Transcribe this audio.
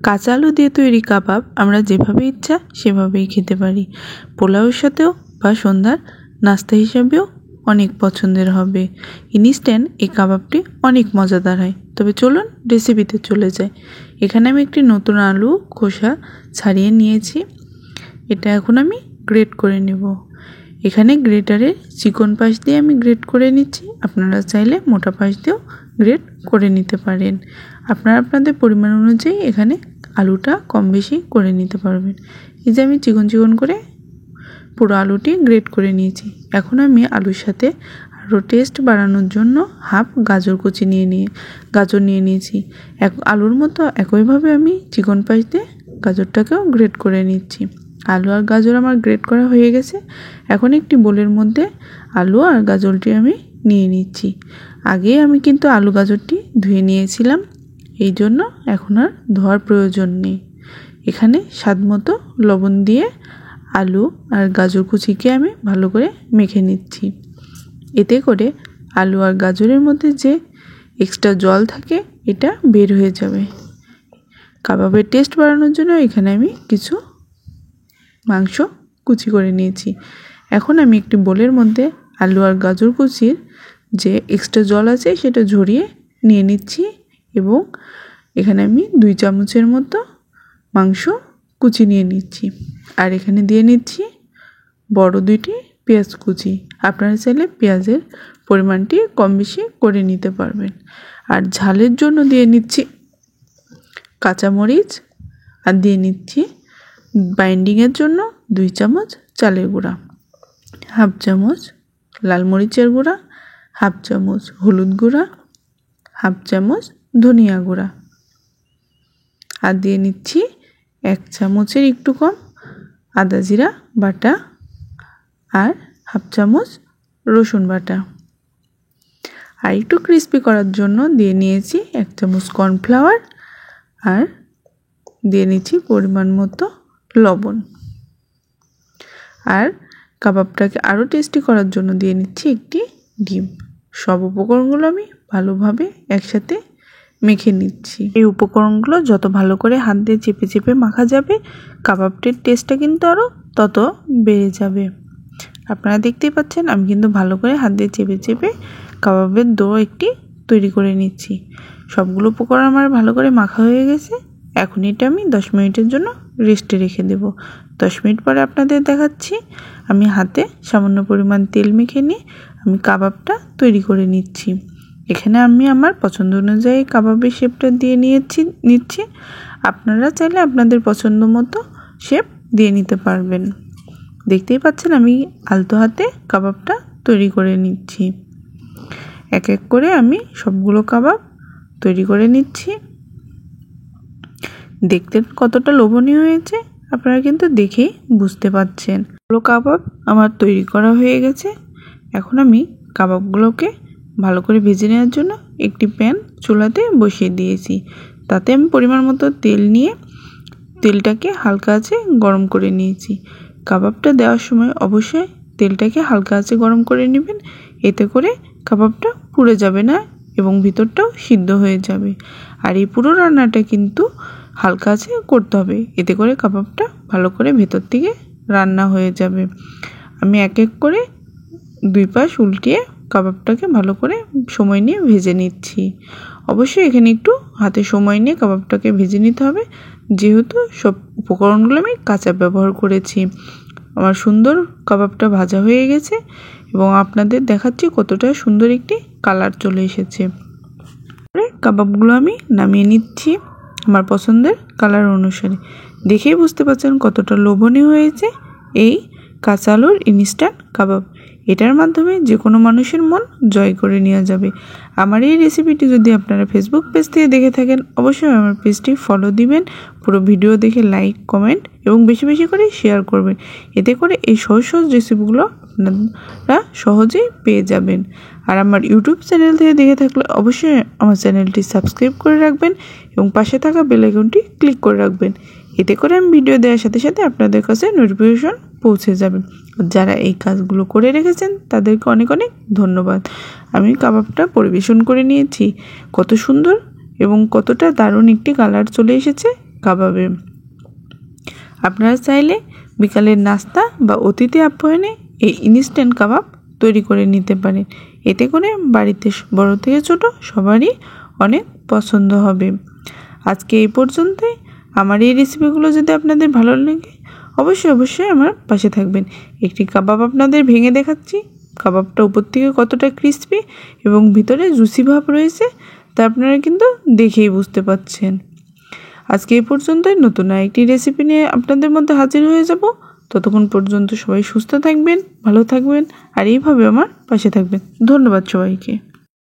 কাঁচা আলু দিয়ে তৈরি কাবাব আমরা যেভাবে ইচ্ছা সেভাবেই খেতে পারি। পোলাওয়ের সাথেও বা সন্ধ্যার নাস্তা হিসাবেও অনেক পছন্দের হবে। ইনস্ট্যান্ট এই কাবাবটি অনেক মজাদার হয়। তবে চলুন রেসিপিতে চলে যাই। এখানে আমি একটি নতুন আলু খোসা ছাড়িয়ে নিয়েছি। এটা এখন আমি গ্রেট করে নেব। এখানে গ্রেটারের চিকন পাশ দিয়ে আমি গ্রেট করে নিচ্ছি। আপনারা চাইলে মোটা পাশ দিয়েও গ্রেট করে নিতে পারেন। আপনারা আপনাদের পরিমাণ অনুযায়ী এখানে আলুটা কম বেশি করে নিতে পারবেন। এই যে আমি চিকন চিকন করে পুরো আলুটি গ্রেট করে নিয়েছি। এখন আমি আলুর সাথে আরও টেস্ট বাড়ানোর জন্য হাফ গাজর কুচি গাজর নিয়ে নিয়েছি। আলুর মতো একইভাবে আমি চিকন পাশ দিয়ে গাজরটাকেও গ্রেট করে নিচ্ছি। আলু আর গাজর আমার গ্রেট করা হয়ে গেছে। এখন একটি বোলের মধ্যে আলু আর গাজরটি আমি নিয়ে নিচ্ছি। আগে আমি কিন্তু আলু গাজরটি ধুয়ে নিয়েছিলাম, এই জন্য এখন আর ধোয়ার প্রয়োজন নেই। এখানে স্বাদ মতো লবণ দিয়ে আলু আর গাজর কুচিকে আমি ভালো করে মেখে নিচ্ছি। এতে করে আলু আর গাজরের মধ্যে যে এক্সট্রা জল থাকে এটা বের হয়ে যাবে। কাবাবের টেস্ট বাড়ানোর জন্য এখানে আমি কিছু মাংস কুচি করে নিয়েছি। এখন আমি একটি বোলের মধ্যে আলু আর গাজর কুচির যে এক্সট্রা জল আছে সেটা ঝরিয়ে নিয়ে নিচ্ছি এবং এখানে আমি 2 চামচের মতো মাংস কুচি নিয়ে নিচ্ছি। আর এখানে দিয়ে নিচ্ছি বড় 2টি পেঁয়াজ কুচি। আপনারা চাইলে পেঁয়াজের পরিমাণটি কম বেশি করে নিতে পারবেন। আর ঝালের জন্য দিয়ে নিচ্ছি কাঁচামরিচ, আর দিয়ে নিচ্ছি বাইন্ডিংয়ের জন্য 2 চামচ চালের গুঁড়া, হাফ চামচ লাল মরিচের গুঁড়া, হাফ চামচ হলুদ গুঁড়া, হাফ চামচ ধনিয়া গুঁড়া, আর দিয়ে নিচ্ছি 1 চামচের একটু কম আদা জিরা বাটা, আর হাফ চামচ রসুন বাটা। আর একটু ক্রিস্পি করার জন্য দিয়ে নিয়েছি 1 চামচ কর্নফ্লাওয়ার, আর দিয়ে নিচ্ছি পরিমাণ মতো লবণ। আর কাবাবটাকে আরও টেস্টি করার জন্য দিয়ে নিচ্ছি একটি ডিম। সব উপকরণগুলো আমি ভালোভাবে একসাথে মেখে নিচ্ছি। এই উপকরণগুলো যত ভালো করে হাত দিয়ে চেপে চেপে মাখা যাবে, কাবাবটির টেস্টটা কিন্তু আরও তত বেড়ে যাবে। আপনারা দেখতেই পাচ্ছেন আমি কিন্তু ভালো করে হাত দিয়ে চেপে চেপে কাবাবের ডো একটি তৈরি করে নিচ্ছি। সবগুলো উপকরণ আমার ভালো করে মাখা হয়ে গেছে। এখন এটা আমি 10 মিনিটের জন্য রেস্টে রেখে দেব। 10 মিনিট পরে আপনাদের দেখাচ্ছি। আমি হাতে সামান্য পরিমাণ তেল মেখে নিয়ে আমি কাবাবটা তৈরি করে নিচ্ছি। এখানে আমি আমার পছন্দ অনুযায়ী কাবাবের শেপটা দিয়ে নিচ্ছি। আপনারা চাইলে আপনাদের পছন্দ মতো শেপ দিয়ে নিতে পারবেন। দেখতেই পাচ্ছেন আমি আলতো হাতে কাবাবটা তৈরি করে নিচ্ছি। এক এক করে আমি সবগুলো কাবাব তৈরি করে নিচ্ছি। দেখতে কতটা লোভনীয় হয়েছে আপনারা কিন্তু দেখেই বুঝতে পারছেন। পুরো কাবাব আমার তৈরি করা হয়ে গেছে। এখন আমি কাবাবগুলোকে ভালো করে ভেজে নেওয়ার জন্য একটি প্যান চুলাতে বসিয়ে দিয়েছি। তাতে আমি পরিমাণ মতো তেল নিয়ে তেলটাকে হালকা আঁচে গরম করে নিয়েছি। কাবাবটা দেওয়ার সময় অবশ্যই তেলটাকে হালকা আঁচে গরম করে নেবেন। এতে করে কাবাবটা পুড়ে যাবে না এবং ভিতরটাও সিদ্ধ হয়ে যাবে। আর এই পুরো রান্নাটা কিন্তু হালকা আঁচে করতে হবে, এতে করে কাবাবটা ভালো করে ভেতর থেকে রান্না হয়ে যাবে। আমি এক এক করে 2 পাশ উল্টিয়ে কাবাবটাকে ভালো করে সময় নিয়ে ভেজে নিচ্ছি। অবশ্যই এখানে একটু হাতে সময় নিয়ে কাবাবটাকে ভেজে নিতে হবে, যেহেতু সব উপকরণগুলো আমি কাঁচা ব্যবহার করেছি। আমার সুন্দর কাবাবটা ভাজা হয়ে গেছে এবং আপনাদের দেখাচ্ছি কতটা সুন্দর একটি কালার চলে এসেছে। কাবাবগুলো আমি নামিয়ে নিচ্ছি আমার পছন্দের কালার অনুসারে। দেখেই বুঝতে পারছেন কতটা লোভনীয় হয়েছে এই কাঁচা আলুর ইনস্ট্যান্ট কাবাব। এটার মাধ্যমে যে কোনো মানুষের মন জয় করে নেওয়া যাবে। আমার এই রেসিপিটি যদি আপনারা ফেসবুক পেজ থেকে দেখে থাকেন, অবশ্যই আমার পেজটি ফলো দিবেন। পুরো ভিডিও দেখে লাইক, কমেন্ট এবং বেশি বেশি করে শেয়ার করবেন। এতে করে এই সহজ সহজ রেসিপিগুলো আপনারা সহজেই পেয়ে যাবেন। আর আমার ইউটিউব চ্যানেল থেকে দেখে থাকলে অবশ্যই আমার চ্যানেলটি সাবস্ক্রাইব করে রাখবেন এবং পাশে থাকা বেল আইকনটি ক্লিক করে রাখবেন। এতে করে আমি ভিডিও দেওয়ার সাথে সাথে আপনাদের কাছে নোটিফিকেশন পৌঁছে যাবে। যারা এই কাজগুলো করে রেখেছেন তাদেরকে অনেক অনেক ধন্যবাদ। আমি কাবাবটা পরিবেশন করে নিয়েছি। কত সুন্দর এবং কতটা দারুণ একটি কালার চলে এসেছে কাবাবে। আপনারা চাইলে বিকালের নাস্তা বা অতিথি আপ্যায়নে এই ইনস্ট্যান্ট কাবাব তৈরি করে নিতে পারেন। এতে করে বাড়িতে বড় থেকে ছোট সবারই অনেক পছন্দ হবে। আজকে এই পর্যন্তই। আমার এই রেসিপিগুলো যদি আপনাদের ভালো লাগে অবশ্যই আমার পাশে থাকবেন। একটি কাবাব আপনাদের ভেঙে দেখাচ্ছি। কাবাবটা উপর থেকে কতটা ক্রিস্পি এবং ভিতরে জুসি ভাব রয়েছে তা আপনারা কিন্তু দেখেই বুঝতে পাচ্ছেন। আজকে এই পর্যন্তই। নতুন আরেকটি রেসিপি নিয়ে আপনাদের মধ্যে হাজির হয়ে যাব। ততক্ষণ পর্যন্ত সবাই সুস্থ থাকবেন, ভালো থাকবেন আর এইভাবে আমার পাশে থাকবেন। ধন্যবাদ সবাইকে।